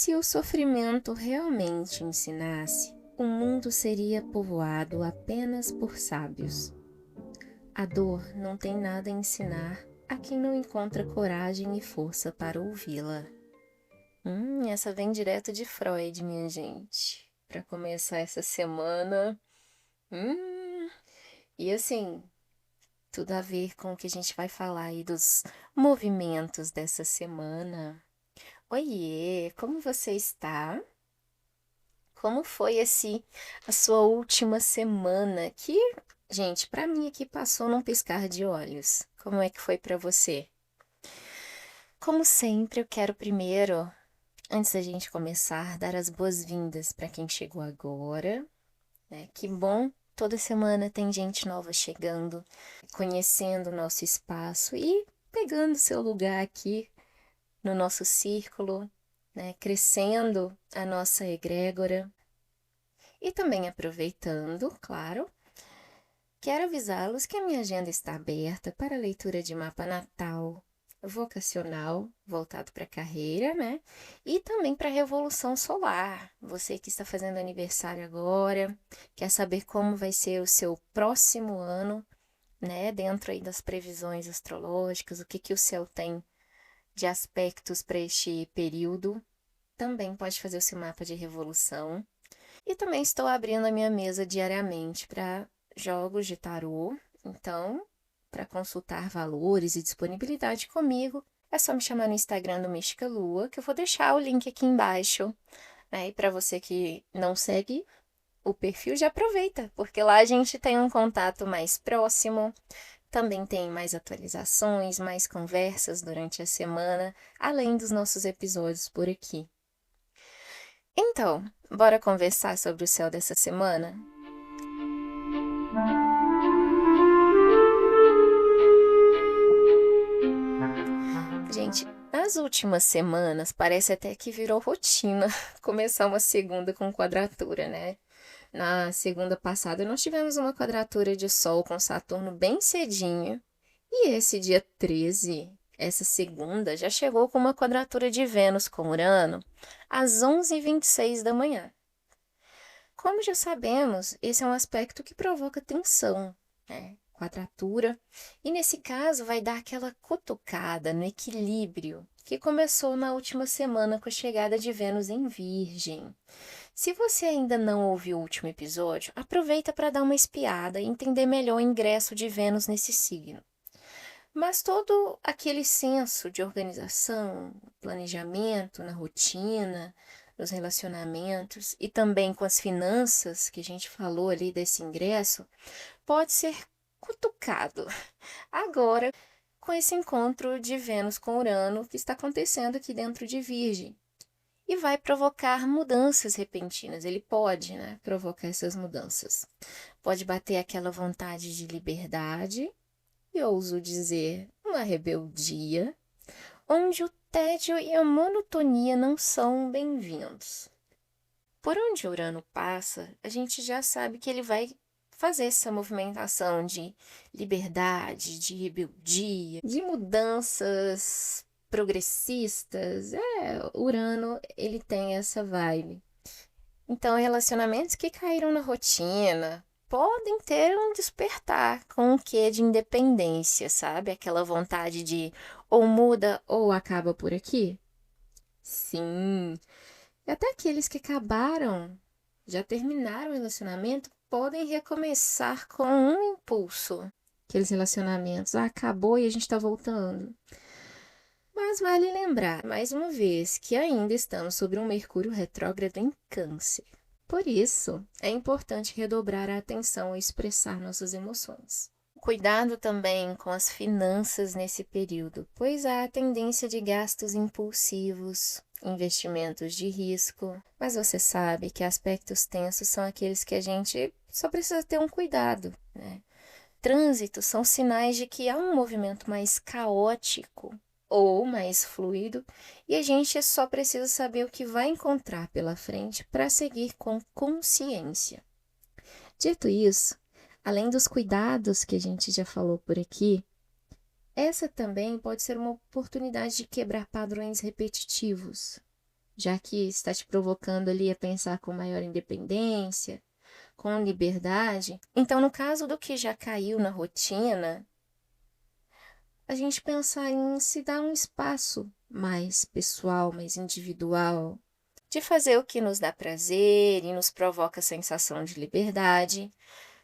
Se o sofrimento realmente ensinasse, o mundo seria povoado apenas por sábios. A dor não tem nada a ensinar a quem não encontra coragem e força para ouvi-la. Essa vem direto de Freud, minha gente. Para começar essa semana. E assim, tudo a ver com o que a gente vai falar aí dos movimentos dessa semana. Oiê, como você está? Como foi a sua última semana? Que, gente, para mim aqui passou num piscar de olhos. Como é que foi para você? Como sempre, eu quero primeiro, antes da gente começar, dar as boas-vindas para quem chegou agora, né? Que bom, toda semana tem gente nova chegando, conhecendo o nosso espaço e pegando seu lugar aqui no nosso círculo, né? Crescendo a nossa egrégora. E também aproveitando, claro, quero avisá-los que a minha agenda está aberta para leitura de mapa natal, vocacional, voltado para a carreira, né? E também para a revolução solar. Você que está fazendo aniversário agora, quer saber como vai ser o seu próximo ano, né? Dentro aí das previsões astrológicas, o que que o céu tem de aspectos para este período, também pode fazer o seu mapa de revolução. E também estou abrindo a minha mesa diariamente para jogos de tarô. Então, para consultar valores e disponibilidade comigo, é só me chamar no Instagram do Mística Lua, que eu vou deixar o link aqui embaixo. Né? E para você que não segue o perfil, já aproveita, porque lá a gente tem um contato mais próximo. Também tem mais atualizações, mais conversas durante a semana, além dos nossos episódios por aqui. Então, bora conversar sobre o céu dessa semana? Gente, nas últimas semanas parece até que virou rotina começar uma segunda com quadratura, né? Na segunda passada nós tivemos uma quadratura de Sol com Saturno bem cedinho, e esse dia 13, essa segunda, já chegou com uma quadratura de Vênus com Urano às 11h26 da manhã. Como já sabemos, esse é um aspecto que provoca tensão, né? Quadratura, e nesse caso vai dar aquela cutucada no equilíbrio que começou na última semana com a chegada de Vênus em Virgem. Se você ainda não ouviu o último episódio, aproveita para dar uma espiada e entender melhor o ingresso de Vênus nesse signo. Mas todo aquele senso de organização, planejamento na rotina, nos relacionamentos e também com as finanças, que a gente falou ali desse ingresso, pode ser cutucado agora com esse encontro de Vênus com Urano que está acontecendo aqui dentro de Virgem. E vai provocar mudanças repentinas. Ele pode, né, provocar essas mudanças. Pode bater aquela vontade de liberdade, e ouso dizer, uma rebeldia, onde o tédio e a monotonia não são bem-vindos. Por onde Urano passa, a gente já sabe que ele vai fazer essa movimentação de liberdade, de rebeldia, de mudanças progressistas. Urano, ele tem essa vibe. Então, relacionamentos que caíram na rotina podem ter um despertar com um quê de independência, sabe? Aquela vontade de ou muda ou acaba por aqui. Sim. E até aqueles que acabaram, já terminaram o relacionamento, podem recomeçar com um impulso. Aqueles relacionamentos, acabou e a gente tá voltando. Mas vale lembrar, mais uma vez, que ainda estamos sobre um Mercúrio retrógrado em Câncer. Por isso, é importante redobrar a atenção a expressar nossas emoções. Cuidado também com as finanças nesse período, pois há a tendência de gastos impulsivos, investimentos de risco, mas você sabe que aspectos tensos são aqueles que a gente só precisa ter um cuidado, né? Trânsitos são sinais de que há um movimento mais caótico ou mais fluido, e a gente só precisa saber o que vai encontrar pela frente para seguir com consciência. Dito isso, além dos cuidados que a gente já falou por aqui, essa também pode ser uma oportunidade de quebrar padrões repetitivos. já que está te provocando ali a pensar com maior independência, com liberdade. Então, no caso do que já caiu na rotina, a gente pensar em se dar um espaço mais pessoal, mais individual, de fazer o que nos dá prazer e nos provoca sensação de liberdade,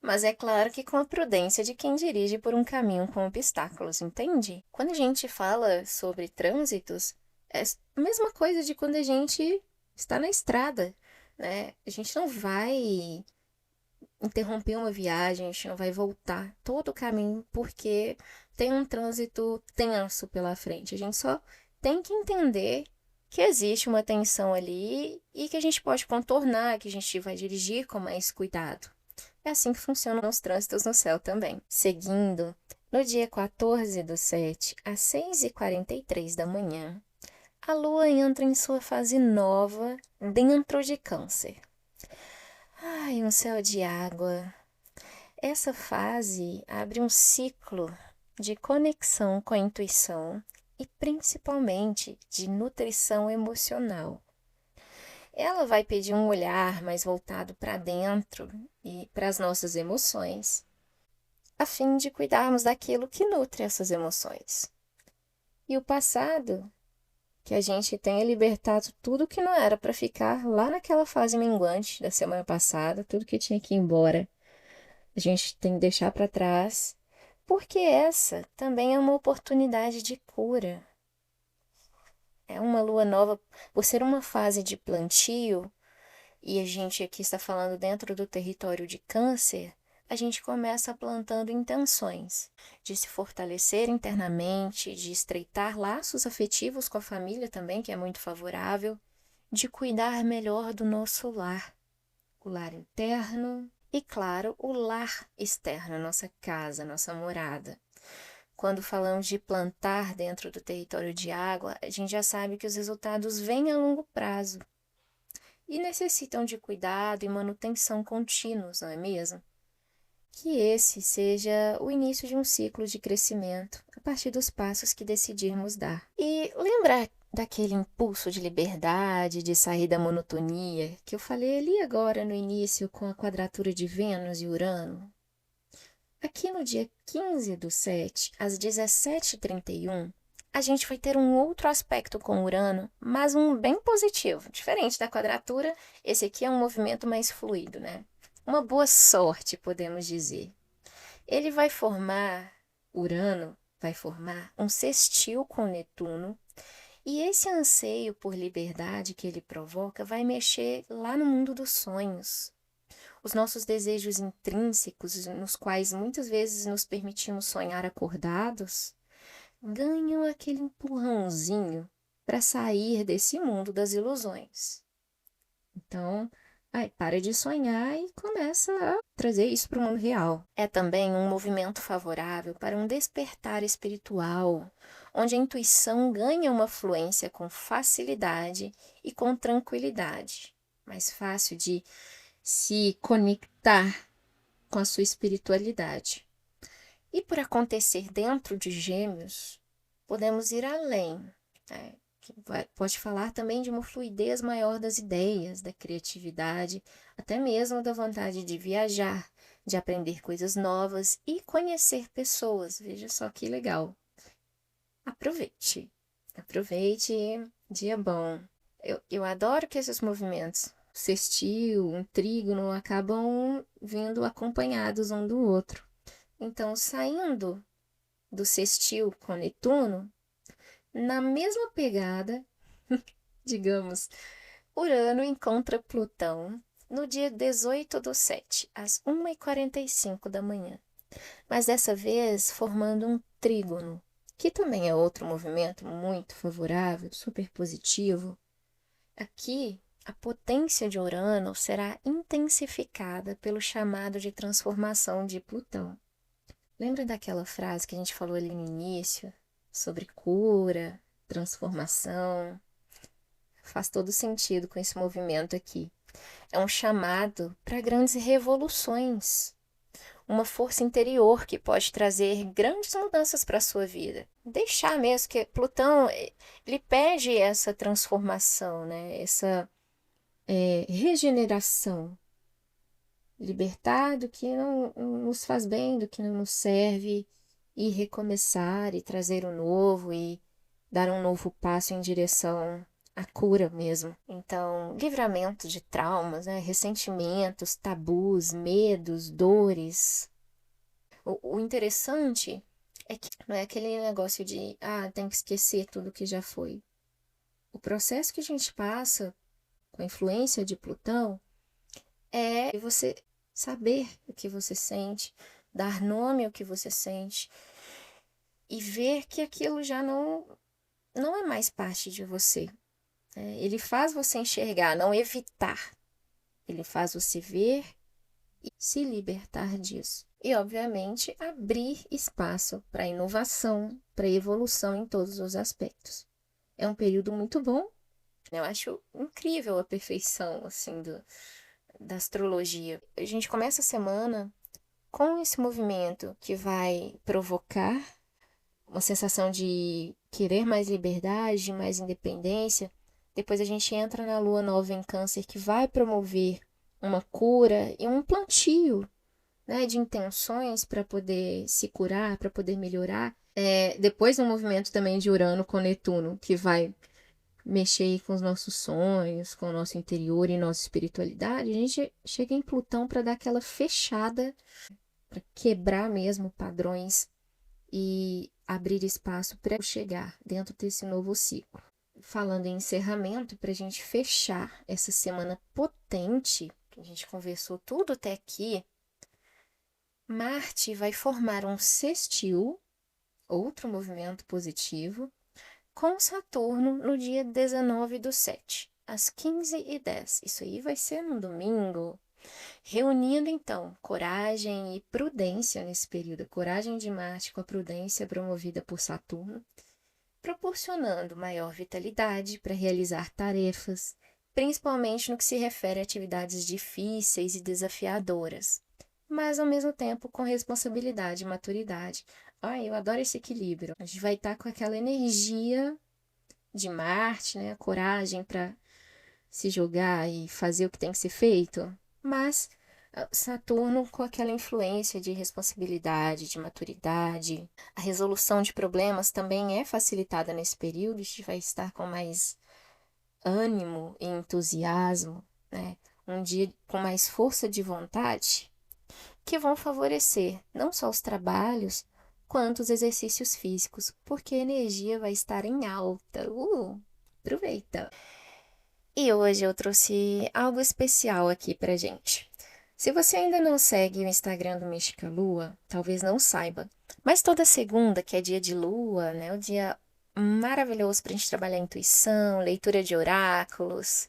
mas é claro que com a prudência de quem dirige por um caminho com obstáculos, entende? Quando a gente fala sobre trânsitos, é a mesma coisa de quando a gente está na estrada, né? A gente não vai interromper uma viagem, a gente não vai voltar todo o caminho porque tem um trânsito tenso pela frente. A gente só tem que entender que existe uma tensão ali e que a gente pode contornar, que a gente vai dirigir com mais cuidado. É assim que funcionam os trânsitos no céu também. Seguindo, no dia 14/7, às 6h43 da manhã, a Lua entra em sua fase nova dentro de Câncer. Ai, um céu de água. Essa fase abre um ciclo de conexão com a intuição e principalmente de nutrição emocional. Ela vai pedir um olhar mais voltado para dentro e para as nossas emoções, a fim de cuidarmos daquilo que nutre essas emoções. E o passado, que a gente tenha libertado tudo que não era para ficar lá naquela fase minguante da semana passada, tudo que tinha que ir embora. A gente tem que deixar para trás, porque essa também é uma oportunidade de cura. É uma lua nova, por ser uma fase de plantio, e a gente aqui está falando dentro do território de Câncer, a gente começa plantando intenções de se fortalecer internamente, de estreitar laços afetivos com a família também, que é muito favorável, de cuidar melhor do nosso lar, o lar interno e, claro, o lar externo, nossa casa, nossa morada. Quando falamos de plantar dentro do território de água, a gente já sabe que os resultados vêm a longo prazo e necessitam de cuidado e manutenção contínuos, não é mesmo? Que esse seja o início de um ciclo de crescimento a partir dos passos que decidirmos dar. E lembrar daquele impulso de liberdade, de sair da monotonia, que eu falei ali agora no início com a quadratura de Vênus e Urano. Aqui no dia 15/7, às 17h31, a gente vai ter um outro aspecto com Urano, mas um bem positivo. Diferente da quadratura, esse aqui é um movimento mais fluido, né? Uma boa sorte, podemos dizer. Ele vai formar, Urano vai formar um sextil com Netuno, e esse anseio por liberdade que ele provoca vai mexer lá no mundo dos sonhos. Os nossos desejos intrínsecos, nos quais muitas vezes nos permitimos sonhar acordados, ganham aquele empurrãozinho para sair desse mundo das ilusões. Então, para de sonhar e começa a trazer isso para o mundo real. É também um movimento favorável para um despertar espiritual, onde a intuição ganha uma fluência com facilidade e com tranquilidade. Mais fácil de se conectar com a sua espiritualidade. E por acontecer dentro de Gêmeos, podemos ir além, né? Pode falar também de uma fluidez maior das ideias, da criatividade, até mesmo da vontade de viajar, de aprender coisas novas e conhecer pessoas. Veja só que legal. Aproveite, dia bom. Eu adoro que esses movimentos, sextil, um trígono, acabam vindo acompanhados um do outro. Então, saindo do sextil com Netuno, na mesma pegada, digamos, Urano encontra Plutão no dia 18/7, às 1h45 da manhã, mas dessa vez formando um trígono, que também é outro movimento muito favorável, super positivo. Aqui, a potência de Urano será intensificada pelo chamado de transformação de Plutão. Lembra daquela frase que a gente falou ali no início, sobre cura, transformação? Faz todo sentido com esse movimento aqui. É um chamado para grandes revoluções, uma força interior que pode trazer grandes mudanças para a sua vida. deixar mesmo, que Plutão, ele pede essa transformação, né? Essa regeneração. Libertar do que não nos faz bem, do que não nos serve, e recomeçar, e trazer o novo, e dar um novo passo em direção à cura mesmo. Então, livramento de traumas, né? Ressentimentos, tabus, medos, dores. O interessante é que não é aquele negócio de, tem que esquecer tudo que já foi. O processo que a gente passa com a influência de Plutão é você saber o que você sente, dar nome ao que você sente e ver que aquilo já não é mais parte de você, né? Ele faz você enxergar, não evitar. Ele faz você ver e se libertar disso. E, obviamente, abrir espaço para inovação, para evolução em todos os aspectos. É um período muito bom. Eu acho incrível a perfeição, assim, da astrologia. A gente começa a semana com esse movimento que vai provocar uma sensação de querer mais liberdade, mais independência. Depois a gente entra na lua nova em Câncer, que vai promover uma cura e um plantio, né, de intenções para poder se curar, para poder melhorar. Depois um movimento também de Urano com Netuno, que vai mexer com os nossos sonhos, com o nosso interior e nossa espiritualidade. A gente chega em Plutão para dar aquela fechada, para quebrar mesmo padrões e abrir espaço para chegar dentro desse novo ciclo. Falando em encerramento, para a gente fechar essa semana potente, que a gente conversou tudo até aqui, Marte vai formar um sextil, outro movimento positivo, com Saturno no dia 19/7, às 15h10. Isso aí vai ser no domingo. Reunindo, então, coragem e prudência nesse período, a coragem de Marte com a prudência promovida por Saturno, proporcionando maior vitalidade para realizar tarefas, principalmente no que se refere a atividades difíceis e desafiadoras, mas ao mesmo tempo com responsabilidade e maturidade. Eu adoro esse equilíbrio. A gente vai estar com aquela energia de Marte, né? A coragem para se jogar e fazer o que tem que ser feito, mas Saturno com aquela influência de responsabilidade, de maturidade. A resolução de problemas também é facilitada nesse período, a gente vai estar com mais ânimo e entusiasmo, né? Um dia com mais força de vontade, que vão favorecer não só os trabalhos, quanto os exercícios físicos, porque a energia vai estar em alta. Aproveita! E hoje eu trouxe algo especial aqui pra gente. Se você ainda não segue o Instagram do Mística Lua, talvez não saiba, mas toda segunda, que é dia de lua, né, o dia maravilhoso pra gente trabalhar a intuição, leitura de oráculos,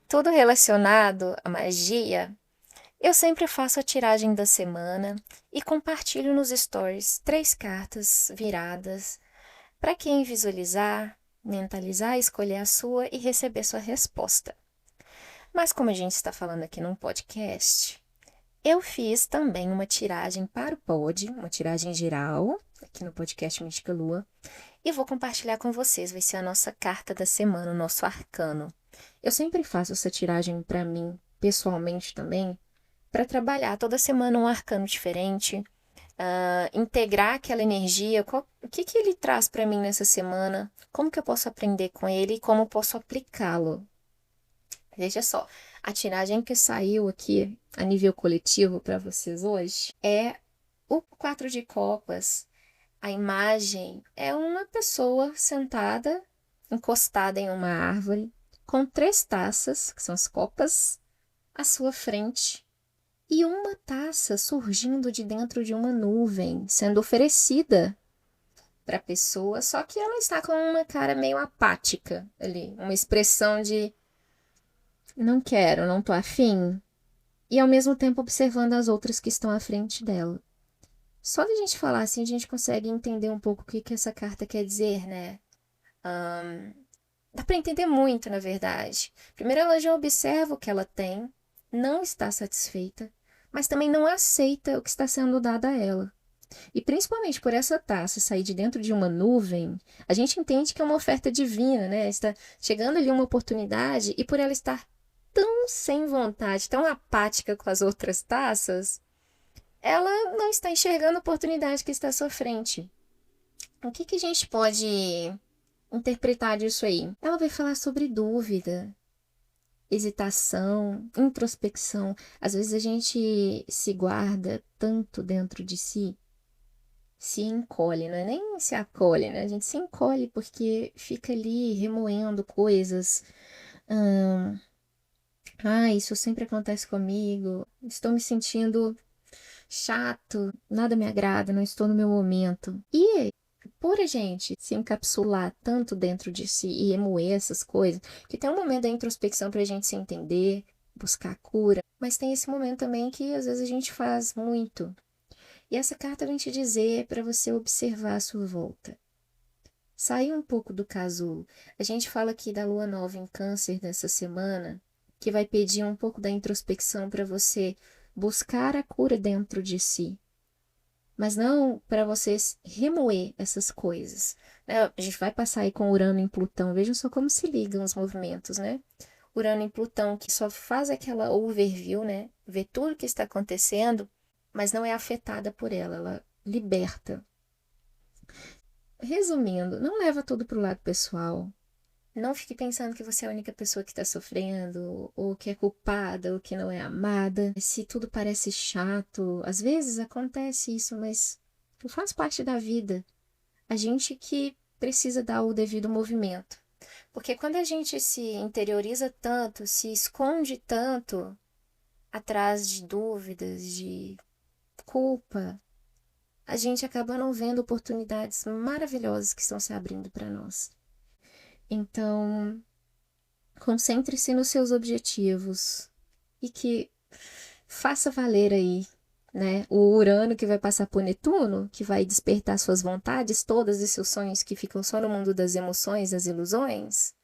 tudo relacionado à magia, eu sempre faço a tiragem da semana e compartilho nos stories 3 cartas viradas para quem visualizar, mentalizar, escolher a sua e receber sua resposta. Mas como a gente está falando aqui num podcast, eu fiz também uma tiragem para o pod, uma tiragem geral, aqui no podcast Mística Lua, e vou compartilhar com vocês. Vai ser a nossa carta da semana, o nosso arcano. Eu sempre faço essa tiragem para mim, pessoalmente também, para trabalhar toda semana um arcano diferente, integrar aquela energia, o que ele traz para mim nessa semana, como que eu posso aprender com ele e como posso aplicá-lo. Veja só, a tiragem que saiu aqui a nível coletivo para vocês hoje é o 4 de copas. A imagem é uma pessoa sentada, encostada em uma árvore, com 3 taças, que são as copas, à sua frente, e uma taça surgindo de dentro de uma nuvem, sendo oferecida para a pessoa, só que ela está com uma cara meio apática ali, uma expressão de não quero, não tô afim, e ao mesmo tempo observando as outras que estão à frente dela. Só da gente falar assim, a gente consegue entender um pouco o que essa carta quer dizer, né? Dá para entender muito, na verdade. Primeiro, ela já observa o que ela tem, não está satisfeita, mas também não aceita o que está sendo dado a ela. E principalmente por essa taça sair de dentro de uma nuvem, a gente entende que é uma oferta divina, né? Está chegando ali uma oportunidade e por ela estar tão sem vontade, tão apática com as outras taças, ela não está enxergando a oportunidade que está à sua frente. O que que a gente pode interpretar disso aí? Ela vai falar sobre dúvida, hesitação, introspecção. Às vezes a gente se guarda tanto dentro de si, se encolhe, não é nem se acolhe, né? A gente se encolhe porque fica ali remoendo coisas. Hum, isso sempre acontece comigo. Estou me sentindo chato, nada me agrada, não estou no meu momento. E por a gente se encapsular tanto dentro de si e remoer essas coisas, que tem um momento da introspecção para a gente se entender, buscar cura, mas tem esse momento também que às vezes a gente faz muito. E essa carta vem te dizer para você observar a sua volta. Sair um pouco do casulo. A gente fala aqui da lua nova em Câncer nessa semana, que vai pedir um pouco da introspecção para você buscar a cura dentro de si, mas não para vocês remoer essas coisas, né? A gente vai passar aí com Urano em Plutão, vejam só como se ligam os movimentos, né? Urano em Plutão, que só faz aquela overview, né? Vê tudo o que está acontecendo, mas não é afetada por ela liberta. Resumindo, não leva tudo para o lado pessoal. Não fique pensando que você é a única pessoa que está sofrendo, ou que é culpada, ou que não é amada. Se tudo parece chato, às vezes acontece isso, mas faz parte da vida. A gente que precisa dar o devido movimento. Porque quando a gente se interioriza tanto, se esconde tanto atrás de dúvidas, de culpa, a gente acaba não vendo oportunidades maravilhosas que estão se abrindo para nós. Então, concentre-se nos seus objetivos e que faça valer aí, né? O Urano que vai passar por Netuno, que vai despertar suas vontades todas e seus sonhos que ficam só no mundo das emoções, das ilusões.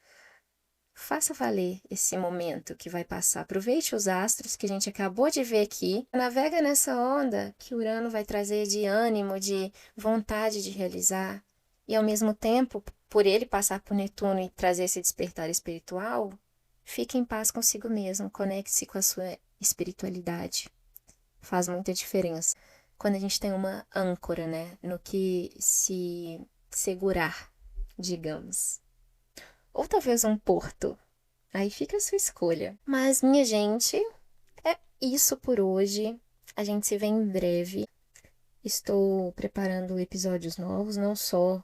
Faça valer esse momento que vai passar. Aproveite os astros que a gente acabou de ver aqui. Navega nessa onda que Urano vai trazer de ânimo, de vontade de realizar. E ao mesmo tempo, por ele passar por Netuno e trazer esse despertar espiritual, fique em paz consigo mesmo, conecte-se com a sua espiritualidade. Faz muita diferença. Quando a gente tem uma âncora, né, no que se segurar, digamos. Ou talvez um porto. Aí fica a sua escolha. Mas, minha gente, é isso por hoje. A gente se vê em breve. Estou preparando episódios novos, não só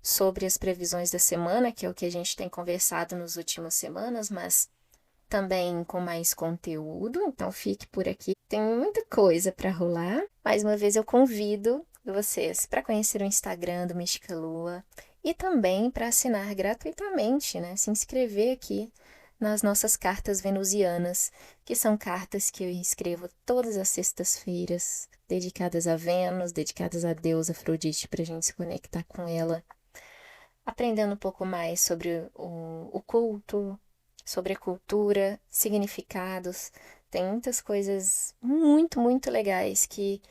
sobre as previsões da semana, que é o que a gente tem conversado nas últimas semanas, mas também com mais conteúdo. Então, fique por aqui. Tem muita coisa para rolar. Mais uma vez, eu convido vocês para conhecer o Instagram do Mística Lua e também para assinar gratuitamente, né? Se inscrever aqui nas nossas cartas venusianas, que são cartas que eu escrevo todas as sextas-feiras, dedicadas a Vênus, dedicadas a deusa Afrodite, para a gente se conectar com ela, aprendendo um pouco mais sobre o culto, sobre a cultura, significados. Tem muitas coisas muito, muito legais que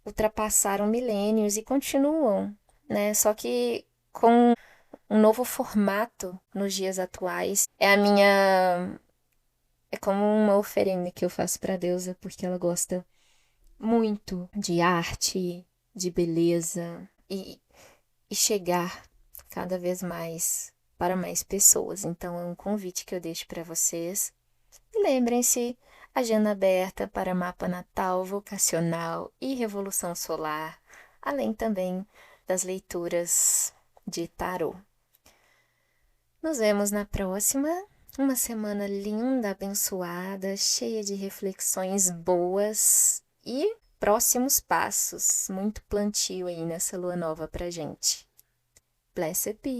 ultrapassaram milênios e continuam, né? Só que com um novo formato nos dias atuais. É como uma oferenda que eu faço para a deusa, porque ela gosta muito de arte, de beleza e chegar cada vez mais para mais pessoas. Então é um convite que eu deixo para vocês. E lembrem-se, agenda aberta para mapa natal, vocacional e revolução solar, além também das leituras de tarô. Nos vemos na próxima. Uma semana linda, abençoada, cheia de reflexões boas e próximos passos. Muito plantio aí nessa lua nova pra gente. Blessed be.